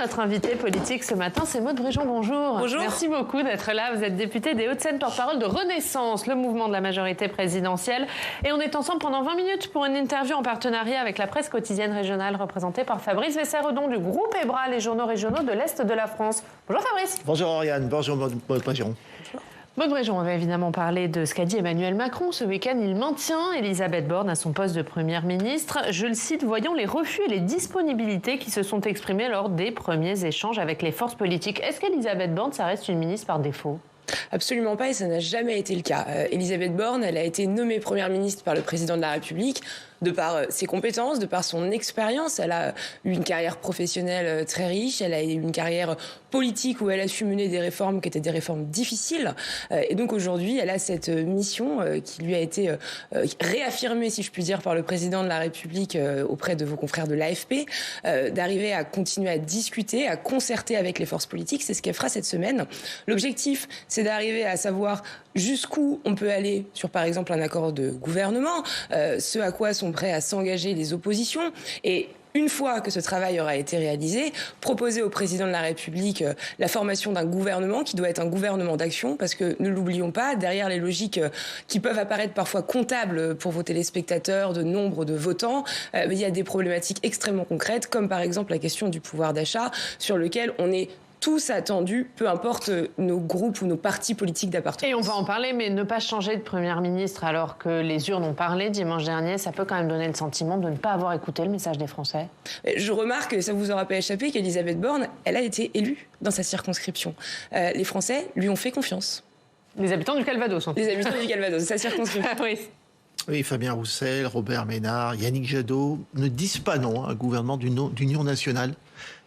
notre invitée politique ce matin, c'est Maude Bréjon. Bonjour. Bonjour. Merci beaucoup d'être là. Vous êtes députée des Hauts-de-Seine, porte-parole de Renaissance, le mouvement de la majorité présidentielle. Et on est ensemble pendant 20 minutes pour une interview en partenariat avec la presse quotidienne régionale représentée par Fabrice Vesser-Redon du groupe EBRA, les journaux régionaux de l'Est de la France. Bonjour Fabrice. Bonjour Oriane, bonjour Maude Bréjon. Maude Bréjon, on va évidemment parler de ce qu'a dit Emmanuel Macron. Ce week-end, il maintient Elisabeth Borne à son poste de première ministre. Je le cite, voyons les refus et les disponibilités qui se sont exprimés lors des premiers échanges avec les forces politiques. Est-ce qu'Elisabeth Borne, ça reste une ministre par défaut ? Absolument pas, et ça n'a jamais été le cas. Elisabeth Borne, elle a été nommée première ministre par le président de la République de par ses compétences, de par son expérience. Elle a eu une carrière professionnelle très riche, elle a eu une carrière politique où elle a su mener des réformes qui étaient des réformes difficiles. Et donc aujourd'hui, elle a cette mission qui lui a été réaffirmée, si je puis dire, par le président de la République auprès de vos confrères de l'AFP, d'arriver à continuer à discuter, à concerter avec les forces politiques. C'est ce qu'elle fera cette semaine. L'objectif, c'est d'arriver à savoir jusqu'où on peut aller sur, par exemple, un accord de gouvernement, ce à quoi sont prêts à s'engager les oppositions. Et une fois que ce travail aura été réalisé, proposer au président de la République la formation d'un gouvernement qui doit être un gouvernement d'action, parce que ne l'oublions pas, derrière les logiques qui peuvent apparaître parfois comptables pour vos téléspectateurs de nombre de votants, il y a des problématiques extrêmement concrètes, comme par exemple la question du pouvoir d'achat, sur lequel on est tous attendus, peu importe nos groupes ou nos partis politiques d'appartenance. Et on va en parler, mais ne pas changer de première ministre alors que les urnes ont parlé dimanche dernier, ça peut quand même donner le sentiment de ne pas avoir écouté le message des Français. Je remarque, ça vous aura pas échappé, qu'Elisabeth Borne, elle a été élue dans sa circonscription. Les Français lui ont fait confiance. Les habitants du Calvados. Les habitants du Calvados, sa circonscription. Oui. Oui, Fabien Roussel, Robert Ménard, Yannick Jadot ne disent pas non à un gouvernement d'union nationale.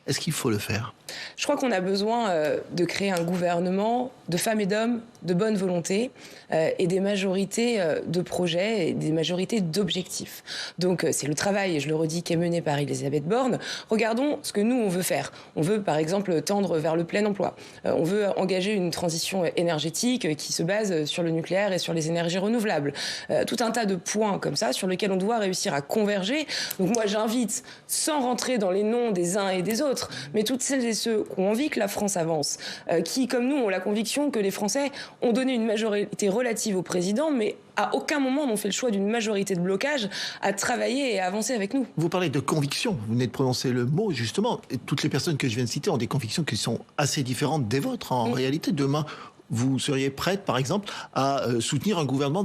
Est-ce qu'il faut le faire ? Je crois qu'on a besoin de créer un gouvernement de femmes et d'hommes de bonne volonté et des majorités de projets et des majorités d'objectifs. Donc c'est le travail, et je le redis, qui est mené par Elisabeth Borne. Regardons ce que nous, on veut faire. On veut, par exemple, tendre vers le plein emploi. On veut engager une transition énergétique qui se base sur le nucléaire et sur les énergies renouvelables. Tout un tas de points comme ça sur lesquels on doit réussir à converger. Donc moi, j'invite, sans rentrer dans les noms des uns et des autres, mais toutes celles et ceux qui ont envie que la France avance, qui, comme nous, ont la conviction que les Français ont donné une majorité relative au président, mais à aucun moment n'ont fait le choix d'une majorité de blocage à travailler et à avancer avec nous. Vous parlez de conviction, vous venez de prononcer le mot, justement. Et toutes les personnes que je viens de citer ont des convictions qui sont assez différentes des vôtres. En réalité, demain, vous seriez prête, par exemple, à soutenir un gouvernement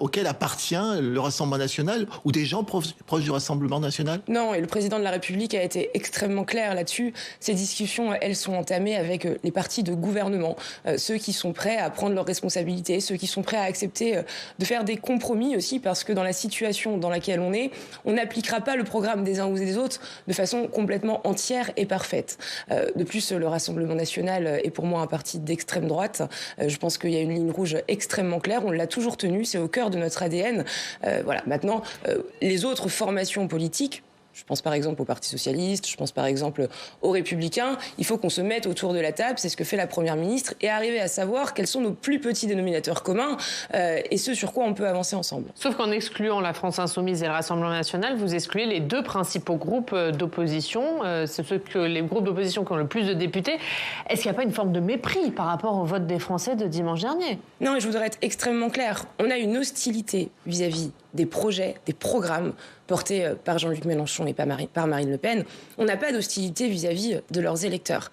auquel appartient le Rassemblement national ou des gens proches du Rassemblement national ? Non, et le président de la République a été extrêmement clair là-dessus. Ces discussions, elles sont entamées avec les partis de gouvernement, ceux qui sont prêts à prendre leurs responsabilités, ceux qui sont prêts à accepter de faire des compromis aussi, parce que dans la situation dans laquelle on est, on n'appliquera pas le programme des uns ou des autres de façon complètement entière et parfaite. De plus, le Rassemblement national est pour moi un parti d'extrême droite. Je pense qu'il y a une ligne rouge extrêmement claire. On l'a toujours tenue. C'est au cœur de notre ADN. Voilà. Maintenant, les autres formations politiques, je pense par exemple au Parti socialiste, je pense par exemple aux Républicains. Il faut qu'on se mette autour de la table, c'est ce que fait la Première ministre, et arriver à savoir quels sont nos plus petits dénominateurs communs et ce sur quoi on peut avancer ensemble. Sauf qu'en excluant la France Insoumise et le Rassemblement National, vous excluez les deux principaux groupes d'opposition. C'est les groupes d'opposition qui ont le plus de députés. Est-ce qu'il n'y a pas une forme de mépris par rapport au vote des Français de dimanche dernier ? Non, et je voudrais être extrêmement claire. On a une hostilité vis-à-vis des projets, des programmes portés par Jean-Luc Mélenchon et par Marine Le Pen. On n'a pas d'hostilité vis-à-vis de leurs électeurs.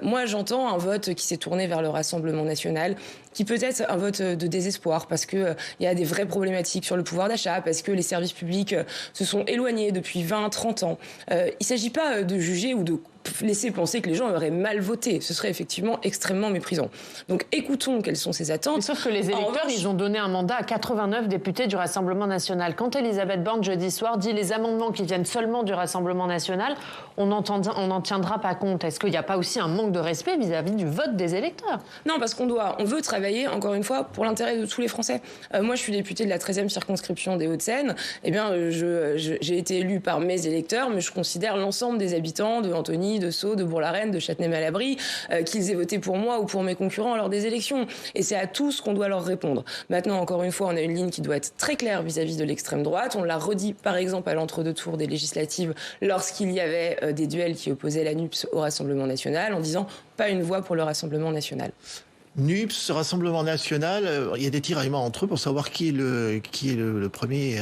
Moi, j'entends un vote qui s'est tourné vers le Rassemblement national, qui peut être un vote de désespoir, parce qu'il y a des vraies problématiques sur le pouvoir d'achat, parce que les services publics se sont éloignés depuis 20-30 ans. Il ne s'agit pas de juger ou de laisser penser que les gens auraient mal voté. Ce serait effectivement extrêmement méprisant. Donc écoutons quelles sont ces attentes. Mais sauf que les électeurs, ils ont donné un mandat à 89 députés du Rassemblement national. Quand Elisabeth Borne, jeudi soir, dit les amendements qui viennent seulement du Rassemblement national, on n'en tiendra pas compte. Est-ce qu'il n'y a pas aussi un manque de respect vis-à-vis du vote des électeurs ? Non, parce on veut travailler travailler, encore une fois, pour l'intérêt de tous les Français. Moi, je suis députée de la 13e circonscription des Hauts-de-Seine. Eh bien, j'ai été élue par mes électeurs, mais je considère l'ensemble des habitants de Antony, de Sceaux, de Bourg-la-Reine, de Châtenay-Malabry, qu'ils aient voté pour moi ou pour mes concurrents lors des élections. Et c'est à tous qu'on doit leur répondre. Maintenant, encore une fois, on a une ligne qui doit être très claire vis-à-vis de l'extrême droite. On l'a redit, par exemple, à l'entre-deux tours des législatives, lorsqu'il y avait des duels qui opposaient la NUPS au Rassemblement national, en disant pas une voix pour le Rassemblement national. NUPS, Rassemblement national, il y a des tiraillements entre eux pour savoir qui est le premier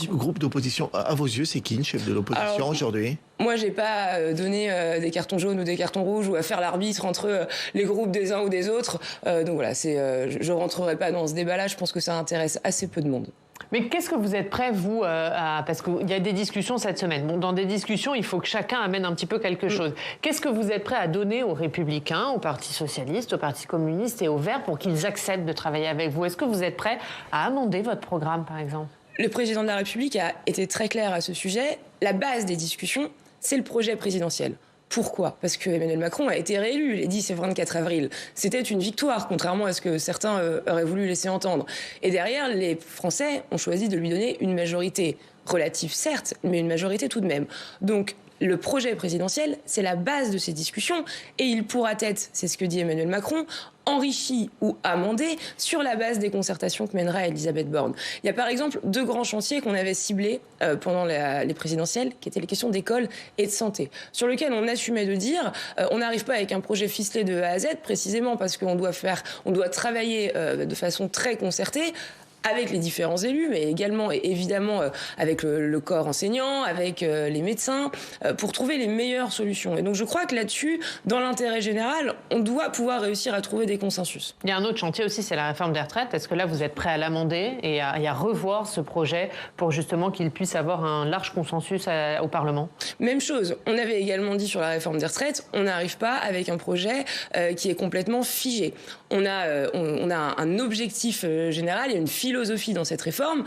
groupe d'opposition. À vos yeux, c'est qui le chef de l'opposition aujourd'hui ? Moi, j'ai pas donné des cartons jaunes ou des cartons rouges ou à faire l'arbitre entre les groupes des uns ou des autres. Donc voilà, je rentrerai pas dans ce débat-là. Je pense que ça intéresse assez peu de monde. Mais qu'est-ce que vous êtes prêts, vous, parce qu'il y a des discussions cette semaine. Bon, dans des discussions, il faut que chacun amène un petit peu quelque chose. Qu'est-ce que vous êtes prêts à donner aux Républicains, au Parti Socialiste, au Parti Communiste et aux Verts pour qu'ils acceptent de travailler avec vous ? Est-ce que vous êtes prêts à amender votre programme, par exemple ? Le président de la République a été très clair à ce sujet. La base des discussions, c'est le projet présidentiel. Pourquoi ? Parce que Emmanuel Macron a été réélu les 10 et 24 avril. C'était une victoire, contrairement à ce que certains auraient voulu laisser entendre. Et derrière, les Français ont choisi de lui donner une majorité relative, certes, mais une majorité tout de même. Donc, le projet présidentiel, c'est la base de ces discussions et il pourra être, c'est ce que dit Emmanuel Macron, enrichi ou amendé sur la base des concertations que mènera Elisabeth Borne. Il y a par exemple 2 grands chantiers qu'on avait ciblés pendant les présidentielles, qui étaient les questions d'école et de santé, sur lesquels on assumait de dire on n'arrive pas avec un projet ficelé de A à Z, précisément parce qu'on doit travailler de façon très concertée avec les différents élus, mais également et évidemment avec le corps enseignant, avec les médecins, pour trouver les meilleures solutions. Et donc je crois que là-dessus, dans l'intérêt général, on doit pouvoir réussir à trouver des consensus. Il y a un autre chantier aussi, c'est la réforme des retraites. Est-ce que là, vous êtes prêt à l'amender et à revoir ce projet pour justement qu'il puisse avoir un large consensus au Parlement ? Même chose, on avait également dit sur la réforme des retraites, on n'arrive pas avec un projet qui est complètement figé. On a un objectif général, il y a une philosophie dans cette réforme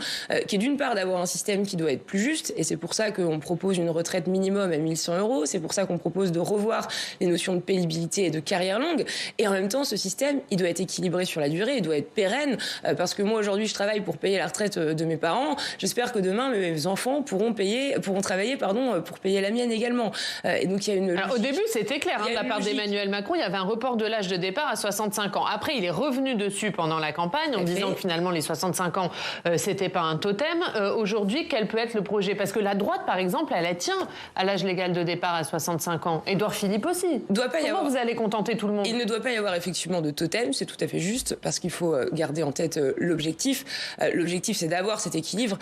qui est d'une part d'avoir un système qui doit être plus juste, et c'est pour ça qu'on propose une retraite minimum à 1 100 €, c'est pour ça qu'on propose de revoir les notions de pénibilité et de carrière longue, et en même temps ce système il doit être équilibré sur la durée, il doit être pérenne, parce que moi aujourd'hui je travaille pour payer la retraite de mes parents, j'espère que demain mes enfants pourront travailler pour payer la mienne également. Et donc il y a une... Alors, au début c'était clair, de la part d'Emmanuel Macron, il y avait un report de l'âge de départ à 65 ans. Après il est revenu dessus pendant la campagne en disant que finalement les 65 ans c'était pas un totem. Aujourd'hui, quel peut être le projet ? Parce que la droite, par exemple, elle tient à l'âge légal de départ à 65 ans. Édouard Philippe aussi. Comment vous allez contenter tout le monde ? Il ne doit pas y avoir effectivement de totem, c'est tout à fait juste, parce qu'il faut garder en tête l'objectif. L'objectif, c'est d'avoir cet équilibre,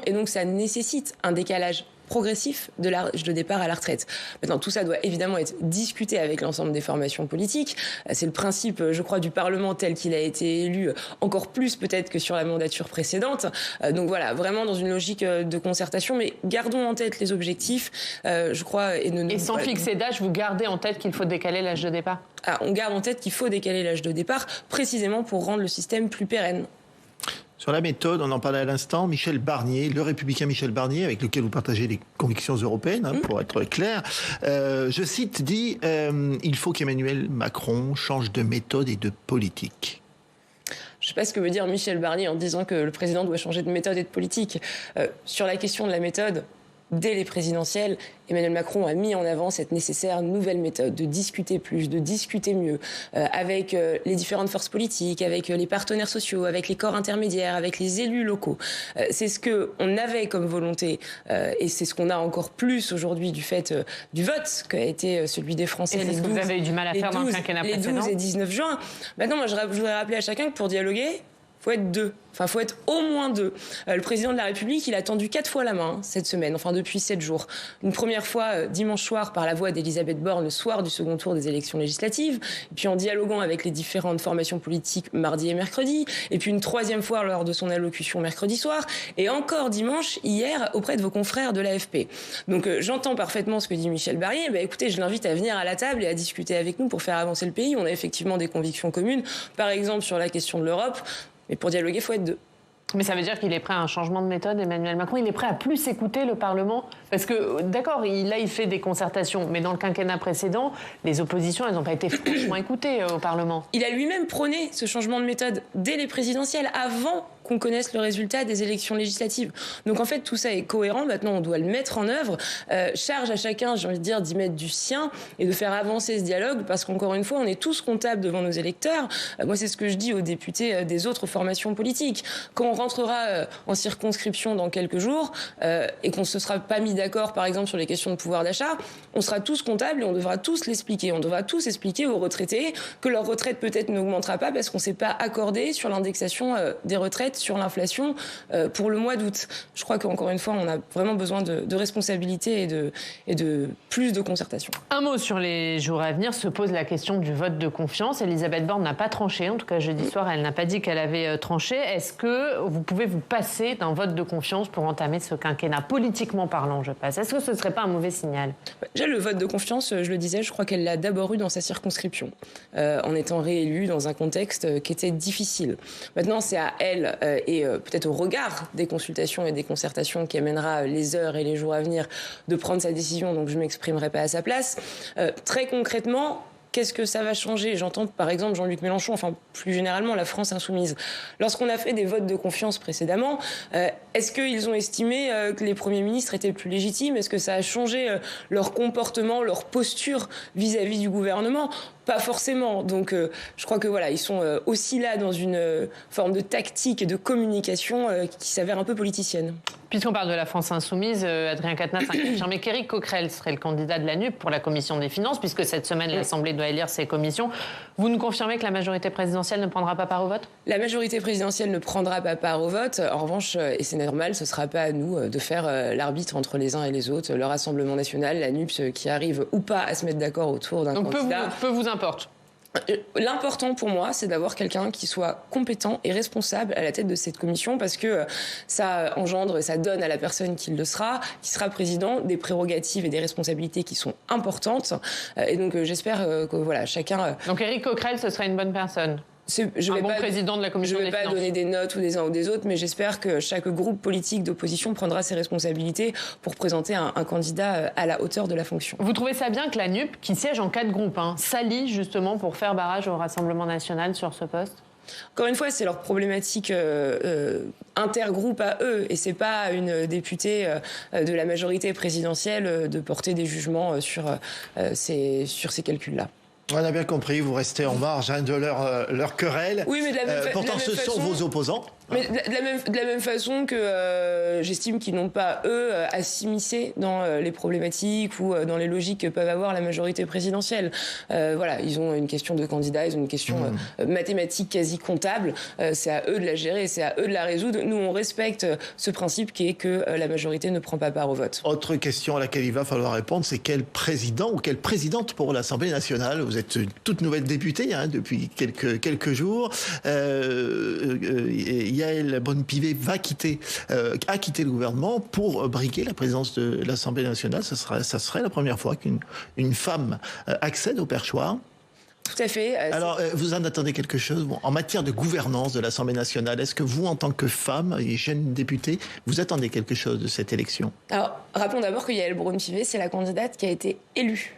et donc ça nécessite un décalage progressif de l'âge de départ à la retraite. Maintenant, tout ça doit évidemment être discuté avec l'ensemble des formations politiques. C'est le principe, je crois, du Parlement tel qu'il a été élu, encore plus peut-être que sur la mandature précédente. Donc voilà, vraiment dans une logique de concertation, mais gardons en tête les objectifs, je crois. Et sans fixer d'âge, vous gardez en tête qu'il faut décaler l'âge de départ ? On garde en tête qu'il faut décaler l'âge de départ, précisément pour rendre le système plus pérenne. Sur la méthode, on en parlait à l'instant, Michel Barnier, le républicain Michel Barnier, avec lequel vous partagez les convictions européennes, pour être clair, je cite, dit « Il faut qu'Emmanuel Macron change de méthode et de politique ». Je ne sais pas ce que veut dire Michel Barnier en disant que le président doit changer de méthode et de politique. Sur la question de la méthode, dès les présidentielles, Emmanuel Macron a mis en avant cette nécessaire nouvelle méthode de discuter plus, de discuter mieux, avec les différentes forces politiques, avec les partenaires sociaux, avec les corps intermédiaires, avec les élus locaux. C'est ce qu'on avait comme volonté et c'est ce qu'on a encore plus aujourd'hui du fait du vote qu'a été celui des Français. Et c'est ce que vous avez eu du mal à faire dans le quinquennat précédent. Les 12 et 19 juin. Maintenant, moi, je voudrais rappeler à chacun que pour dialoguer, faut être 2. Enfin, faut être au moins 2. Le président de la République, il a tendu 4 fois la main cette semaine, enfin depuis 7 jours. Une première fois dimanche soir par la voix d'Elisabeth Borne, le soir du second tour des élections législatives, et puis en dialoguant avec les différentes formations politiques mardi et mercredi, et puis une troisième fois lors de son allocution mercredi soir, et encore dimanche, hier, auprès de vos confrères de l'AFP. Donc j'entends parfaitement ce que dit Michel Barnier. Écoutez, je l'invite à venir à la table et à discuter avec nous pour faire avancer le pays. On a effectivement des convictions communes, par exemple sur la question de l'Europe. Mais pour dialoguer, il faut être 2. Mais ça veut dire qu'il est prêt à un changement de méthode, Emmanuel Macron. Il est prêt à plus écouter le Parlement. Parce que, d'accord, il fait des concertations. Mais dans le quinquennat précédent, les oppositions, elles n'ont pas été franchement écoutées au Parlement. Il a lui-même prôné ce changement de méthode dès les présidentielles, avant qu'on connaisse le résultat des élections législatives. Donc en fait, tout ça est cohérent. Maintenant, on doit le mettre en œuvre. Charge à chacun, j'ai envie de dire, d'y mettre du sien et de faire avancer ce dialogue, parce qu'encore une fois, on est tous comptables devant nos électeurs. Moi, c'est ce que je dis aux députés des autres formations politiques. Quand on rentrera en circonscription dans quelques jours et qu'on ne se sera pas mis d'accord, par exemple, sur les questions de pouvoir d'achat, on sera tous comptables et on devra tous l'expliquer. On devra tous expliquer aux retraités que leur retraite peut-être n'augmentera pas parce qu'on ne s'est pas accordé sur l'indexation des retraites, sur l'inflation pour le mois d'août. Je crois qu'encore une fois, on a vraiment besoin de responsabilité et de plus de concertation. Un mot sur les jours à venir. Se pose la question du vote de confiance. Elisabeth Borne n'a pas tranché. En tout cas, jeudi soir, elle n'a pas dit qu'elle avait tranché. Est-ce que vous pouvez vous passer d'un vote de confiance pour entamer ce quinquennat, politiquement parlant, je passe? Est-ce que ce ne serait pas un mauvais signal? Déjà, le vote de confiance, je le disais, je crois qu'elle l'a d'abord eu dans sa circonscription, en étant réélue dans un contexte qui était difficile. Maintenant, c'est à elle et peut-être au regard des consultations et des concertations qui amènera les heures et les jours à venir de prendre sa décision, donc je ne m'exprimerai pas à sa place. Très concrètement, qu'est-ce que ça va changer? J'entends par exemple Jean-Luc Mélenchon, enfin plus généralement la France insoumise. Lorsqu'on a fait des votes de confiance précédemment, est-ce qu'ils ont estimé que les premiers ministres étaient plus légitimes? Est-ce que ça a changé leur comportement, leur posture vis-à-vis du gouvernement? Pas forcément. Donc je crois que voilà, ils sont aussi là dans une forme de tactique et de communication qui s'avère un peu politicienne. Puisqu'on parle de la France insoumise, Adrien Quatennens a confirmé qu'Éric Coquerel serait le candidat de la NUP pour la commission des finances, puisque cette semaine, l'Assemblée doit élire ses commissions. Vous nous confirmez que la majorité présidentielle ne prendra pas part au vote? La majorité présidentielle ne prendra pas part au vote. En revanche, et c'est normal, ce ne sera pas à nous de faire l'arbitre entre les uns et les autres. Le Rassemblement national, la NUP, qui arrive ou pas à se mettre d'accord autour d'un candidat. Peu vous importe. L'important pour moi, c'est d'avoir quelqu'un qui soit compétent et responsable à la tête de cette commission, parce que ça engendre, ça donne à la personne qui sera président, des prérogatives et des responsabilités qui sont importantes. Et donc j'espère que voilà, chacun... Donc Éric Coquerel, ce serait une bonne personne? Président de la commission des finances. Je ne vais pas donner des notes ou des uns ou des autres, mais j'espère que chaque groupe politique d'opposition prendra ses responsabilités pour présenter un candidat à la hauteur de la fonction. Vous trouvez ça bien que la NUP, qui siège en 4 groupes, s'allie justement pour faire barrage au Rassemblement national sur ce poste? Encore une fois, c'est leur problématique intergroupe à eux, et c'est pas à une députée de la majorité présidentielle de porter des jugements sur ces calculs-là. On a bien compris, vous restez en marge de leur querelle. Oui, mais de la même pourtant, ce sont vos opposants. Mais de la même façon que j'estime qu'ils n'ont pas, eux, à s'immiscer dans les problématiques ou dans les logiques que peuvent avoir la majorité présidentielle. Voilà, ils ont une question de candidat, ils ont une question mathématique quasi comptable. C'est à eux de la gérer, c'est à eux de la résoudre. Nous, on respecte ce principe qui est que la majorité ne prend pas part au vote. Autre question à laquelle il va falloir répondre, c'est quel président ou quelle présidente pour l'Assemblée nationale? Vous êtes une toute nouvelle députée depuis quelques jours. Yaël Braun-Pivet a quitté le gouvernement pour briguer la présidence de l'Assemblée nationale. Ça serait la première fois qu'une femme accède au perchoir. Tout à fait. Alors, vous en attendez quelque chose en matière de gouvernance de l'Assemblée nationale? Est-ce que vous, en tant que femme et jeune députée, vous attendez quelque chose de cette élection? Alors, rappelons d'abord que Yaël Braun-Pivet, c'est la candidate qui a été élue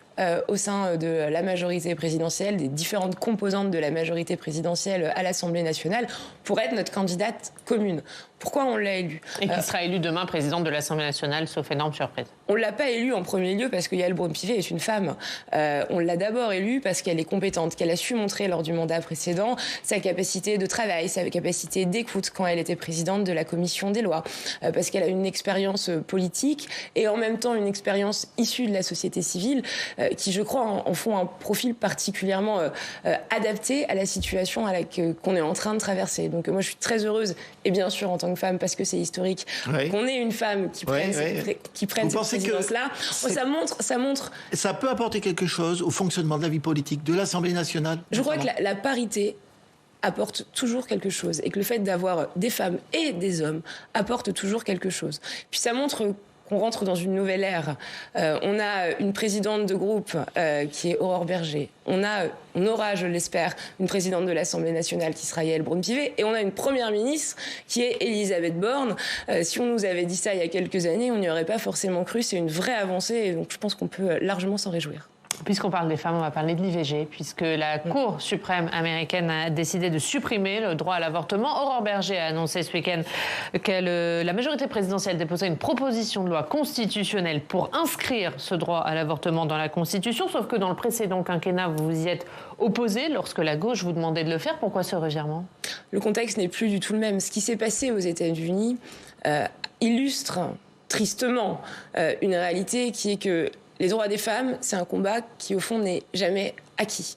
au sein de la majorité présidentielle, des différentes composantes de la majorité présidentielle à l'Assemblée nationale, pour être notre candidate commune. Pourquoi on l'a élue? Et qui sera élue demain présidente de l'Assemblée nationale, sauf énorme surprise. On ne l'a pas élue en premier lieu parce que Yaël Braun-Pivet est une femme. On l'a d'abord élue parce qu'elle est compétente, qu'elle a su montrer lors du mandat précédent sa capacité de travail, sa capacité d'écoute quand elle était présidente de la commission des lois, parce qu'elle a une expérience politique et en même temps une expérience issue de la société civile qui, je crois, en font un profil particulièrement adapté à la situation qu'on est en train de traverser. Donc moi, je suis très heureuse, et bien sûr en tant que femme, parce que c'est historique, qu'on ait une femme qui prenne cette présidence-là. Ça montre... Ça peut apporter quelque chose au fonctionnement de la vie politique de l'Assemblée nationale? Je crois que la parité apporte toujours quelque chose, et que le fait d'avoir des femmes et des hommes apporte toujours quelque chose. Puis ça montre qu'on rentre dans une nouvelle ère. On a une présidente de groupe qui est Aurore Bergé. On aura, je l'espère, une présidente de l'Assemblée nationale qui sera Yaël Braun-Pivet. Et on a une première ministre qui est Elisabeth Borne. Si on nous avait dit ça il y a quelques années, on n'y aurait pas forcément cru. C'est une vraie avancée et donc je pense qu'on peut largement s'en réjouir. Puisqu'on parle des femmes, on va parler de l'IVG, puisque la Cour suprême américaine a décidé de supprimer le droit à l'avortement. Aurore Bergé a annoncé ce week-end que la majorité présidentielle déposait une proposition de loi constitutionnelle pour inscrire ce droit à l'avortement dans la Constitution, sauf que dans le précédent quinquennat, vous vous y êtes opposé lorsque la gauche vous demandait de le faire. Pourquoi ce revirement ? Le contexte n'est plus du tout le même. Ce qui s'est passé aux États-Unis illustre tristement une réalité qui est que les droits des femmes, c'est un combat qui, au fond, n'est jamais acquis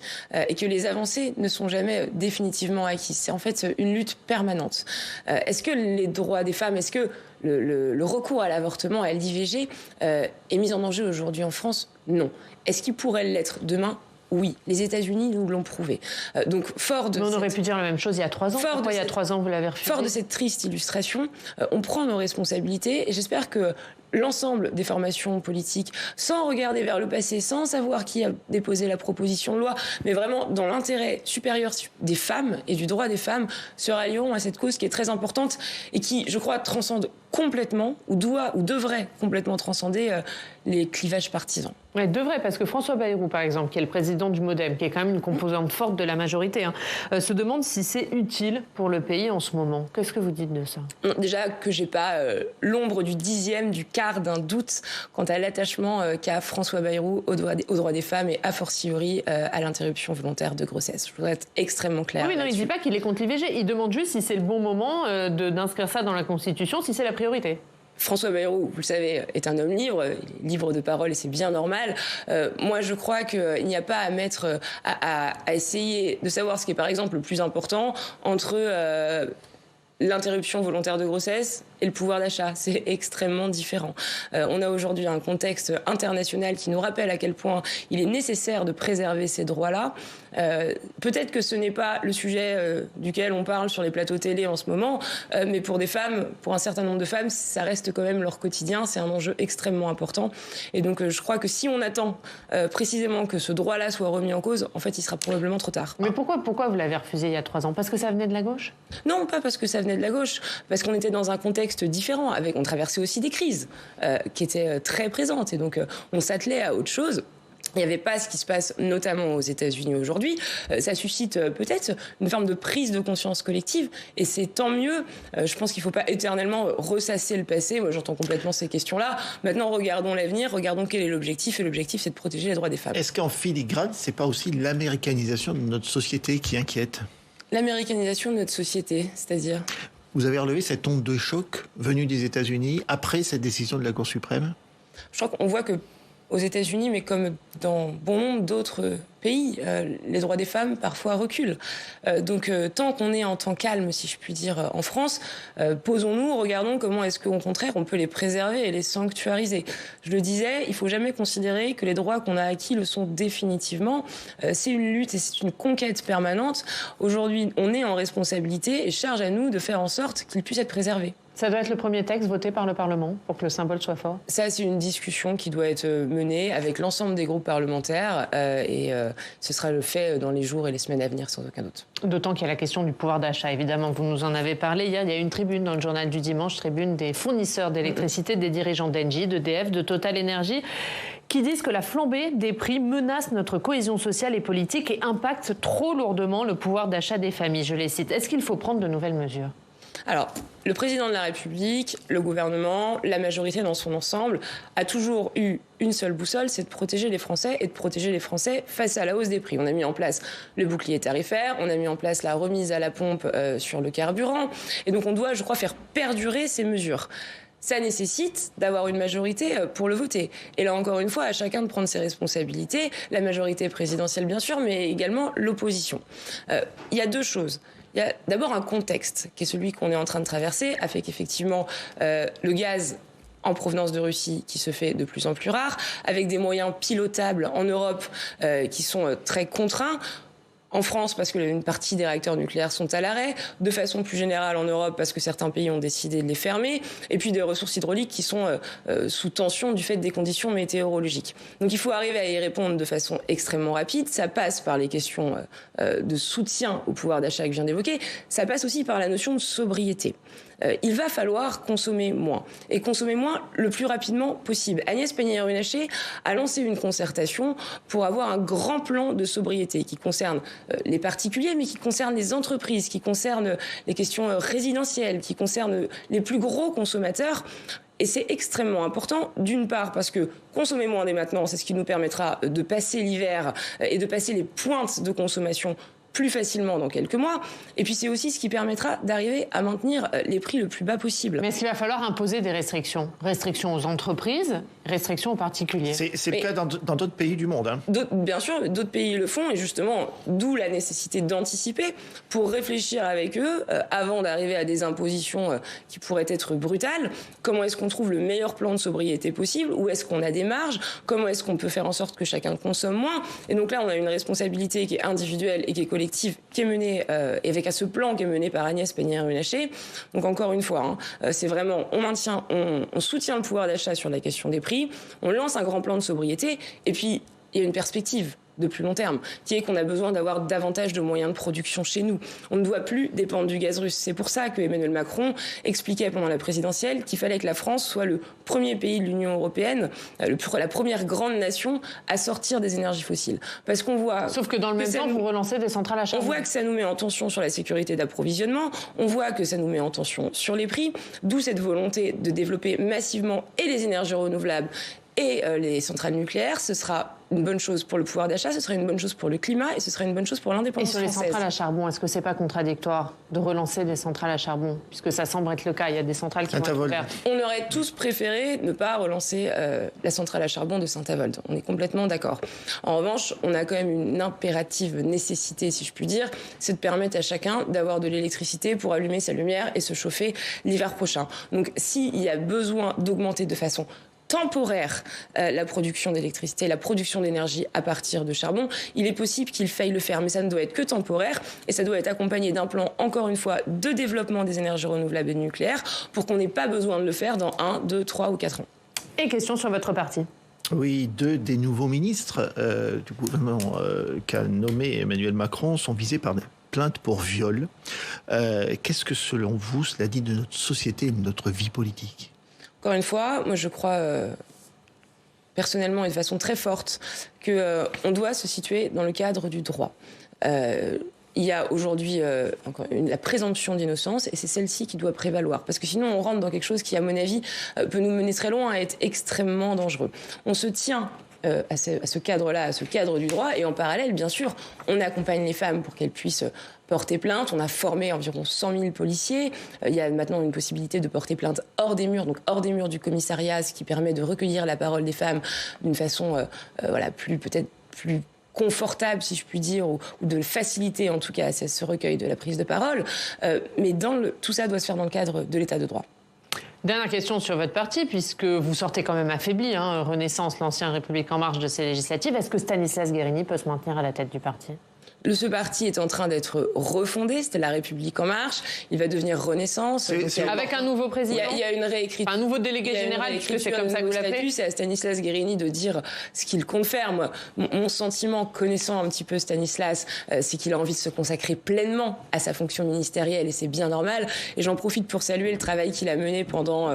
et que les avancées ne sont jamais définitivement acquises. C'est en fait une lutte permanente. Est-ce que les droits des femmes, est-ce que le recours à l'avortement, à l'IVG, est mis en danger aujourd'hui en France ? Non. Est-ce qu'il pourrait l'être demain ? Oui, les États-Unis nous l'ont prouvé. Donc, fort de on aurait pu dire la même chose il y a 3 ans. Pourquoi il y a 3 ans vous l'avez refusé ? Fort de cette triste illustration, on prend nos responsabilités et j'espère que l'ensemble des formations politiques, sans regarder vers le passé, sans savoir qui a déposé la proposition de loi, mais vraiment dans l'intérêt supérieur des femmes et du droit des femmes, se rallieront à cette cause qui est très importante et qui, je crois, transcende complètement, ou devrait complètement transcender les clivages partisans. Oui, devrait, parce que François Bayrou, par exemple, qui est le président du MoDem, qui est quand même une composante forte de la majorité, se demande si c'est utile pour le pays en ce moment. Qu'est-ce que vous dites de ça ? Déjà que j'ai pas l'ombre du dixième, du quart d'un doute quant à l'attachement qu'a François Bayrou aux droits des femmes et a fortiori à l'interruption volontaire de grossesse. Je voudrais être extrêmement claire. Oui, mais non, il ne dit pas qu'il est contre l'IVG. Il demande juste si c'est le bon moment d'inscrire ça dans la Constitution, si c'est la priorité. François Bayrou, vous le savez, est un homme libre, libre de parole et c'est bien normal. Moi, je crois qu'il n'y a pas à mettre, à essayer de savoir ce qui est par exemple le plus important entre l'interruption volontaire de grossesse et le pouvoir d'achat. C'est extrêmement différent. On a aujourd'hui un contexte international qui nous rappelle à quel point il est nécessaire de préserver ces droits-là. Peut-être que ce n'est pas le sujet duquel on parle sur les plateaux télé en ce moment, mais pour des femmes, pour un certain nombre de femmes, ça reste quand même leur quotidien. C'est un enjeu extrêmement important. Et donc, je crois que si on attend précisément que ce droit-là soit remis en cause, en fait, il sera probablement trop tard. Mais pourquoi vous l'avez refusé il y a 3 ans ? Parce que ça venait de la gauche ? Non, pas parce que ça venait de la gauche, parce qu'on était dans un contexte différent. On traversait aussi des crises qui étaient très présentes. Et donc, on s'attelait à autre chose. Il n'y avait pas ce qui se passe notamment aux États-Unis aujourd'hui. Ça suscite peut-être une forme de prise de conscience collective et c'est tant mieux. Je pense qu'il ne faut pas éternellement ressasser le passé. Moi, j'entends complètement ces questions-là. Maintenant, regardons l'avenir, regardons quel est l'objectif. Et l'objectif, c'est de protéger les droits des femmes. Est-ce qu'en filigrane, ce n'est pas aussi l'américanisation de notre société qui inquiète ? L'américanisation de notre société, c'est-à-dire ? Vous avez relevé cette onde de choc venue des États-Unis après cette décision de la Cour suprême ? Je crois qu'on voit que aux États-Unis, mais comme dans bon nombre d'autres pays, les droits des femmes parfois reculent. Donc tant qu'on est en temps calme, si je puis dire, en France, posons-nous, regardons comment est-ce qu'au contraire on peut les préserver et les sanctuariser. Je le disais, il ne faut jamais considérer que les droits qu'on a acquis le sont définitivement. C'est une lutte et c'est une conquête permanente. Aujourd'hui, on est en responsabilité et charge à nous de faire en sorte qu'ils puissent être préservés. Ça doit être le premier texte voté par le Parlement pour que le symbole soit fort ? Ça, c'est une discussion qui doit être menée avec l'ensemble des groupes parlementaires et ce sera le fait dans les jours et les semaines à venir, sans aucun doute. D'autant qu'il y a la question du pouvoir d'achat. Évidemment, vous nous en avez parlé hier. Il y a une tribune dans le journal du dimanche, tribune des fournisseurs d'électricité, des dirigeants d'Engie, d'EDF, de Total Energy, qui disent que la flambée des prix menace notre cohésion sociale et politique et impacte trop lourdement le pouvoir d'achat des familles. Je les cite. Est-ce qu'il faut prendre de nouvelles mesures ? Alors, le président de la République, le gouvernement, la majorité dans son ensemble a toujours eu une seule boussole, c'est de protéger les Français et de protéger les Français face à la hausse des prix. On a mis en place le bouclier tarifaire, on a mis en place la remise à la pompe sur le carburant. Et donc on doit, je crois, faire perdurer ces mesures. Ça nécessite d'avoir une majorité pour le voter. Et là, encore une fois, à chacun de prendre ses responsabilités, la majorité présidentielle, bien sûr, mais également l'opposition. Il y a 2 choses. Il y a d'abord un contexte, qui est celui qu'on est en train de traverser, a fait qu'effectivement, le gaz en provenance de Russie qui se fait de plus en plus rare, avec des moyens pilotables en Europe qui sont très contraints. En France, parce que une partie des réacteurs nucléaires sont à l'arrêt, de façon plus générale en Europe, parce que certains pays ont décidé de les fermer, et puis des ressources hydrauliques qui sont sous tension du fait des conditions météorologiques. Donc il faut arriver à y répondre de façon extrêmement rapide. Ça passe par les questions de soutien au pouvoir d'achat que je viens d'évoquer. Ça passe aussi par la notion de sobriété. Il va falloir consommer moins, et consommer moins le plus rapidement possible. Agnès Pannier-Runacher a lancé une concertation pour avoir un grand plan de sobriété qui concerne les particuliers, mais qui concerne les entreprises, qui concerne les questions résidentielles, qui concerne les plus gros consommateurs. Et c'est extrêmement important, d'une part parce que consommer moins dès maintenant, c'est ce qui nous permettra de passer l'hiver et de passer les pointes de consommation plus facilement dans quelques mois. Et puis c'est aussi ce qui permettra d'arriver à maintenir les prix le plus bas possible. Mais est-ce qu'il va falloir imposer des restrictions? Restrictions aux entreprises, restrictions aux particuliers? C'est le cas dans d'autres pays du monde. Hein. Bien sûr, d'autres pays le font, et justement, d'où la nécessité d'anticiper pour réfléchir avec eux, avant d'arriver à des impositions qui pourraient être brutales. Comment est-ce qu'on trouve le meilleur plan de sobriété possible? Où est-ce qu'on a des marges? Comment est-ce qu'on peut faire en sorte que chacun consomme moins? Et donc là, on a une responsabilité qui est individuelle et qui est collective, qui est menée, et avec ce plan qui est mené par Agnès Pannier-Runacher. Donc encore une fois, c'est vraiment, on soutient le pouvoir d'achat sur la question des prix, on lance un grand plan de sobriété, et puis il y a une perspective de plus long terme, qui est qu'on a besoin d'avoir davantage de moyens de production chez nous. On ne doit plus dépendre du gaz russe. C'est pour ça que Emmanuel Macron expliquait pendant la présidentielle qu'il fallait que la France soit le premier pays de l'Union européenne, la première grande nation à sortir des énergies fossiles. Parce qu'on voit... Sauf que dans le même temps, vous relancez des centrales à charbon. On voit que ça nous met en tension sur la sécurité d'approvisionnement, on voit que ça nous met en tension sur les prix, d'où cette volonté de développer massivement et les énergies renouvelables et les centrales nucléaires. Ce sera une bonne chose pour le pouvoir d'achat, ce serait une bonne chose pour le climat et ce serait une bonne chose pour l'indépendance française. Et sur les centrales à charbon, est-ce que c'est pas contradictoire de relancer des centrales à charbon? Puisque ça semble être le cas, il y a des centrales qui vont être ouvertes. On aurait tous préféré ne pas relancer la centrale à charbon de Saint-Avold. On est complètement d'accord. En revanche, on a quand même une impérative nécessité, si je puis dire, c'est de permettre à chacun d'avoir de l'électricité pour allumer sa lumière et se chauffer l'hiver prochain. Donc s'il y a besoin d'augmenter de façon temporaire la production d'électricité, la production d'énergie à partir de charbon, il est possible qu'il faille le faire, mais ça ne doit être que temporaire et ça doit être accompagné d'un plan, encore une fois, de développement des énergies renouvelables et du nucléaire pour qu'on n'ait pas besoin de le faire dans 1, 2, 3 ou 4 ans. Et question sur votre parti. Oui, deux des nouveaux ministres du gouvernement qu'a nommé Emmanuel Macron sont visés par des plaintes pour viol. Qu'est-ce que, selon vous, cela dit de notre société et de notre vie politique ? Encore une fois, moi je crois personnellement et de façon très forte qu'on doit se situer dans le cadre du droit. Il y a aujourd'hui la présomption d'innocence et c'est celle-ci qui doit prévaloir. Parce que sinon on rentre dans quelque chose qui, à mon avis, peut nous mener très loin et être extrêmement dangereux. On se tient à ce cadre-là, à ce cadre du droit, et en parallèle, bien sûr, on accompagne les femmes pour qu'elles puissent porter plainte. On a formé environ 100 000 policiers. Il y a maintenant une possibilité de porter plainte hors des murs, donc hors des murs du commissariat, ce qui permet de recueillir la parole des femmes d'une façon peut-être plus confortable, si je puis dire, ou de faciliter en tout cas ce recueil de la prise de parole. Mais tout ça doit se faire dans le cadre de l'état de droit. Dernière question sur votre parti, puisque vous sortez quand même affaibli, Renaissance, l'ancien République En Marche de ces législatives. Est-ce que Stanislas Guerini peut se maintenir à la tête du parti ? Ce parti est en train d'être refondé, c'était la République En Marche, il va devenir Renaissance. Avec un nouveau président. Il y a une réécriture. Un nouveau délégué général, puisque c'est comme ça que vous l'appelez. C'est à Stanislas Guerini de dire ce qu'il compte faire. Moi, mon sentiment, connaissant un petit peu Stanislas, c'est qu'il a envie de se consacrer pleinement à sa fonction ministérielle et c'est bien normal. Et j'en profite pour saluer le travail qu'il a mené pendant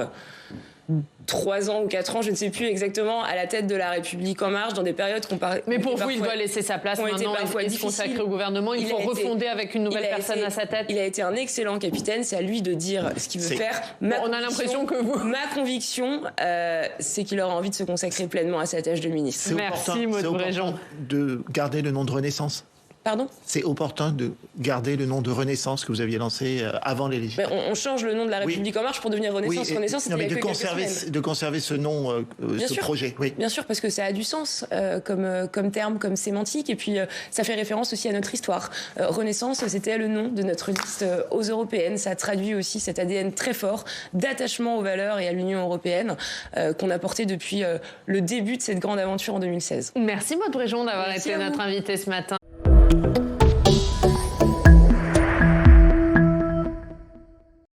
3 ans ou 4 ans, je ne sais plus exactement, à la tête de la République En Marche, dans des périodes qu'on parlait. Mais pour vous, il doit laisser sa place maintenant et se consacrer au gouvernement. Il faut refonder avec une nouvelle personne à sa tête. Il a été un excellent capitaine, c'est à lui de dire ce qu'il veut faire. On a l'impression que vous... Ma conviction, c'est qu'il aura envie de se consacrer pleinement à sa tâche de ministre. Merci, Maud Bréjon. De garder le nom de Renaissance. Pardon ? C'est opportun de garder le nom de Renaissance que vous aviez lancé avant les législatives. On change le nom de la République En Marche pour devenir Renaissance. Oui, Renaissance, non, mais de conserver ce nom, ce projet. Oui. Bien sûr, parce que ça a du sens comme terme, comme sémantique. Et puis, ça fait référence aussi à notre histoire. Renaissance, c'était le nom de notre liste aux européennes. Ça traduit aussi cet ADN très fort d'attachement aux valeurs et à l'Union européenne qu'on a porté depuis le début de cette grande aventure en 2016. Merci, Maud Bréjon, d'avoir été notre invitée ce matin.